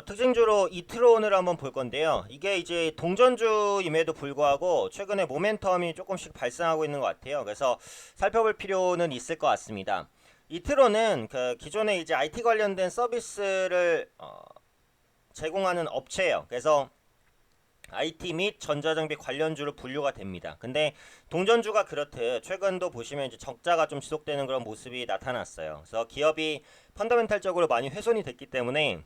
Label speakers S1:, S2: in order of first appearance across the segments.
S1: 특징주로 이트론을 한번 볼 건데요. 이게 이제 동전주임에도 불구하고 최근에 모멘텀이 조금씩 발생하고 있는 것 같아요. 그래서 살펴볼 필요는 있을 것 같습니다. 이트론은 그 기존에 이제 IT 관련된 서비스를 제공하는 업체예요. 그래서 IT 및 전자장비 관련주로 분류가 됩니다. 근데 동전주가 그렇듯 최근도 보시면 이제 적자가 좀 지속되는 그런 모습이 나타났어요. 그래서 기업이 펀더멘탈적으로 많이 훼손이 됐기 때문에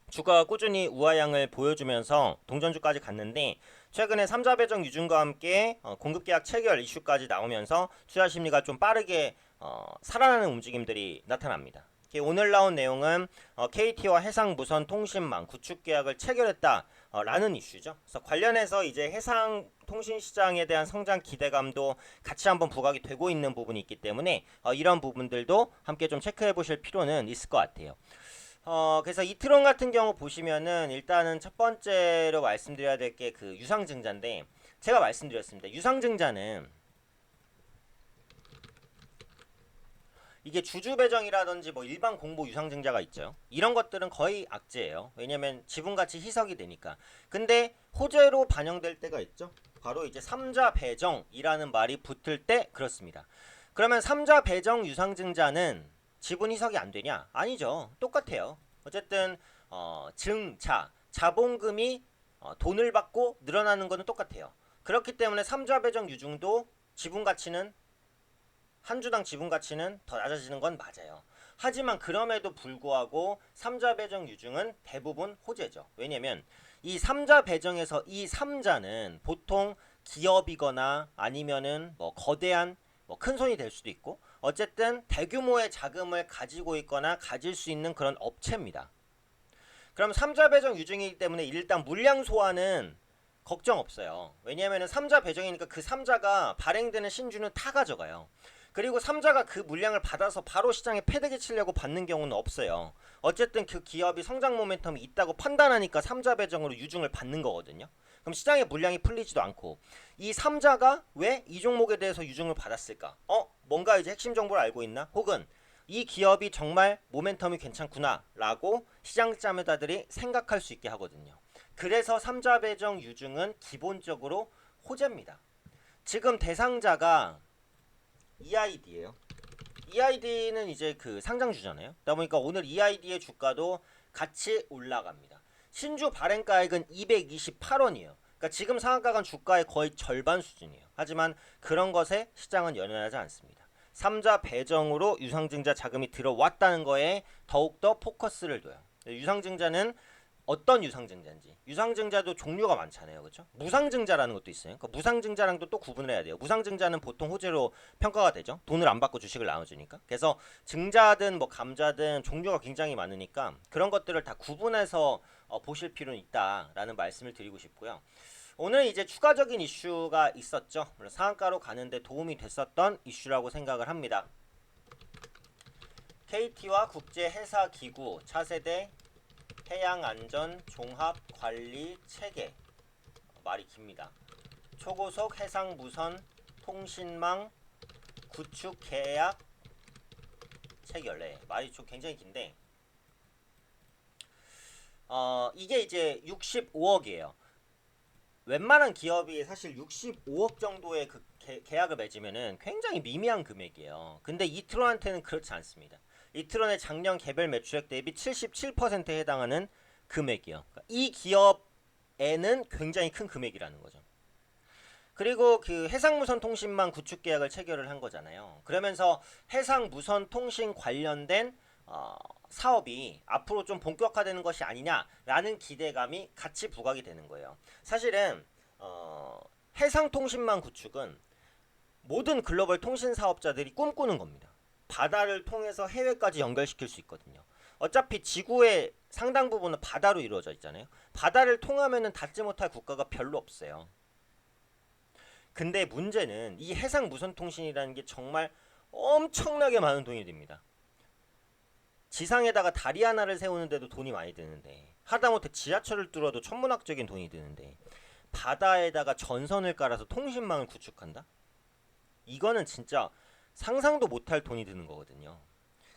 S1: 주가가 꾸준히 우하향을 보여주면서 동전주까지 갔는데 최근에 3자 배정 유증과 함께 공급 계약 체결 이슈까지 나오면서 투자 심리가 좀 빠르게 살아나는 움직임들이 나타납니다. 오늘 나온 내용은 KT와 해상무선통신망 구축 계약을 체결했다라는 이슈죠. 그래서 관련해서 이제 해상통신 시장에 대한 성장 기대감도 같이 한번 부각이 되고 있는 부분이 있기 때문에 이런 부분들도 함께 좀 체크해 보실 필요는 있을 것 같아요. 그래서 이트론 같은 경우 보시면은 일단은 첫 번째로 말씀드려야 될 게 그 유상증자인데 제가 말씀드렸습니다. 유상증자는 이게 주주 배정이라든지 뭐 일반 공모 유상증자가 있죠. 이런 것들은 거의 악재예요. 왜냐면 지분가치 희석이 되니까. 근데 호재로 반영될 때가 있죠. 바로 이제 3자 배정이라는 말이 붙을 때 그렇습니다. 그러면 3자 배정 유상증자는 지분 희석이 안 되냐? 아니죠. 똑같아요. 어쨌든 증자, 자본금이 돈을 받고 늘어나는 거는 똑같아요. 그렇기 때문에 3자 배정 유증도 지분 가치는 한 주당 지분 가치는 더 낮아지는 건 맞아요. 하지만 그럼에도 불구하고 3자 배정 유증은 대부분 호재죠. 왜냐면 이 3자 배정에서 이 3자는 보통 기업이거나 아니면은 뭐 거대한 뭐 큰 손이 될 수도 있고 어쨌든 대규모의 자금을 가지고 있거나 가질 수 있는 그런 업체입니다. 그럼 3자 배정 유증이기 때문에 일단 물량 소화는 걱정 없어요. 왜냐하면 3자 배정이니까 그 3자가 발행되는 신주는 다 가져가요. 그리고 3자가 그 물량을 받아서 바로 시장에 패대기 치려고 받는 경우는 없어요. 어쨌든 그 기업이 성장 모멘텀이 있다고 판단하니까 3자 배정으로 유증을 받는 거거든요. 그럼 시장에 물량이 풀리지도 않고 이 3자가 왜 이 종목에 대해서 유증을 받았을까? 뭔가 이제 핵심 정보를 알고 있나? 혹은 이 기업이 정말 모멘텀이 괜찮구나 라고 시장 자매다들이 생각할 수 있게 하거든요. 그래서 3자 배정 유증은 기본적으로 호재입니다. 지금 대상자가 EID예요. EID는 이제 그 상장주잖아요. 그러다 보니까 오늘 EID의 주가도 같이 올라갑니다. 신주 발행가액은 228원이에요. 그러니까 지금 상한가간 주가의 거의 절반 수준이에요. 하지만 그런 것에 시장은 연연하지 않습니다. 3자 배정으로 유상증자 자금이 들어왔다는 거에 더욱더 포커스를 둬요. 유상증자는 어떤 유상증자인지. 유상증자도 종류가 많잖아요. 그렇죠? 무상증자라는 것도 있어요. 그러니까 무상증자랑도 또 구분을 해야 돼요. 무상증자는 보통 호재로 평가가 되죠. 돈을 안 받고 주식을 나눠주니까. 그래서 증자든 뭐 감자든 종류가 굉장히 많으니까 그런 것들을 다 구분해서 보실 필요는 있다라는 말씀을 드리고 싶고요. 오늘 이제 추가적인 이슈가 있었죠. 상한가로 가는데 도움이 됐었던 이슈라고 생각을 합니다. KT와 국제해사기구 차세대 해양안전종합관리체계 말이 깁니다. 초고속 해상무선 통신망 구축 계약 체결. 말이 좀 굉장히 긴데 이게 이제 65억이에요. 웬만한 기업이 사실 65억 정도의 그 계약을 맺으면은 굉장히 미미한 금액이에요. 근데 이트론한테는 그렇지 않습니다. 이트론의 작년 개별 매출액 대비 77%에 해당하는 금액이요. 그러니까 이 기업에는 굉장히 큰 금액이라는 거죠. 그리고 그 해상무선 통신망 구축 계약을 체결을 한 거잖아요. 그러면서 해상무선 통신 관련된 사업이 앞으로 좀 본격화되는 것이 아니냐라는 기대감이 같이 부각이 되는 거예요. 사실은 해상통신망 구축은 모든 글로벌 통신 사업자들이 꿈꾸는 겁니다. 바다를 통해서 해외까지 연결시킬 수 있거든요. 어차피 지구의 상당 부분은 바다로 이루어져 있잖아요. 바다를 통하면은 닿지 못할 국가가 별로 없어요. 근데 문제는 이 해상 무선 통신이라는 게 정말 엄청나게 많은 돈이 듭니다. 지상에다가 다리 하나를 세우는데도 돈이 많이 드는데 하다못해 지하철을 뚫어도 천문학적인 돈이 드는데 바다에다가 전선을 깔아서 통신망을 구축한다? 이거는 진짜 상상도 못할 돈이 드는 거거든요.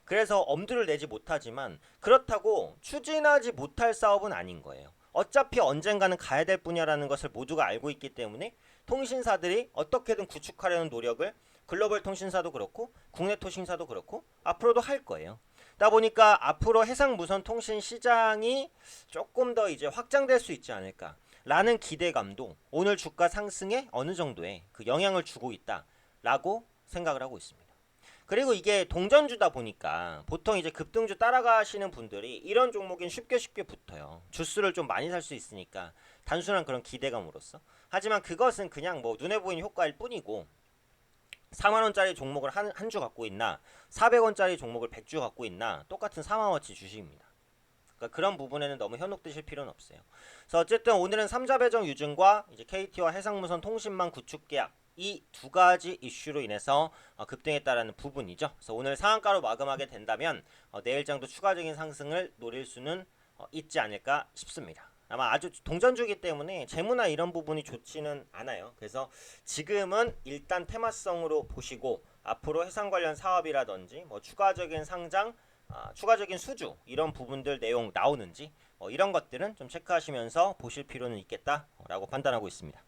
S1: 그래서 엄두를 내지 못하지만 그렇다고 추진하지 못할 사업은 아닌 거예요. 어차피 언젠가는 가야 될 분야라는 것을 모두가 알고 있기 때문에 통신사들이 어떻게든 구축하려는 노력을 글로벌 통신사도 그렇고 국내 통신사도 그렇고 앞으로도 할 거예요. 그러다 보니까 앞으로 해상 무선 통신 시장이 조금 더 이제 확장될 수 있지 않을까라는 기대감도 오늘 주가 상승에 어느 정도의 그 영향을 주고 있다라고 생각을 하고 있습니다. 그리고 이게 동전주다 보니까 보통 이제 급등주 따라가시는 분들이 이런 종목엔 쉽게 붙어요. 주수를 좀 많이 살 수 있으니까 단순한 그런 기대감으로써. 하지만 그것은 그냥 뭐 눈에 보이는 효과일 뿐이고 4만원짜리 종목을 한 주 갖고 있나 400원짜리 종목을 100주 갖고 있나 똑같은 4만원어치 주식입니다. 그러니까 그런 부분에는 너무 현혹되실 필요는 없어요. 그래서 어쨌든 오늘은 3자 배정 유증과 이제 KT와 해상무선 통신망 구축 계약 이 두 가지 이슈로 인해서 급등했다라는 부분이죠. 그래서 오늘 상한가로 마감하게 된다면 내일장도 추가적인 상승을 노릴 수는 있지 않을까 싶습니다. 아마 아주 동전주기 때문에 재무나 이런 부분이 좋지는 않아요. 그래서 지금은 일단 테마성으로 보시고 앞으로 해상 관련 사업이라든지 뭐 추가적인 상장, 추가적인 수주 이런 부분들 내용 나오는지 이런 것들은 좀 체크하시면서 보실 필요는 있겠다라고 판단하고 있습니다.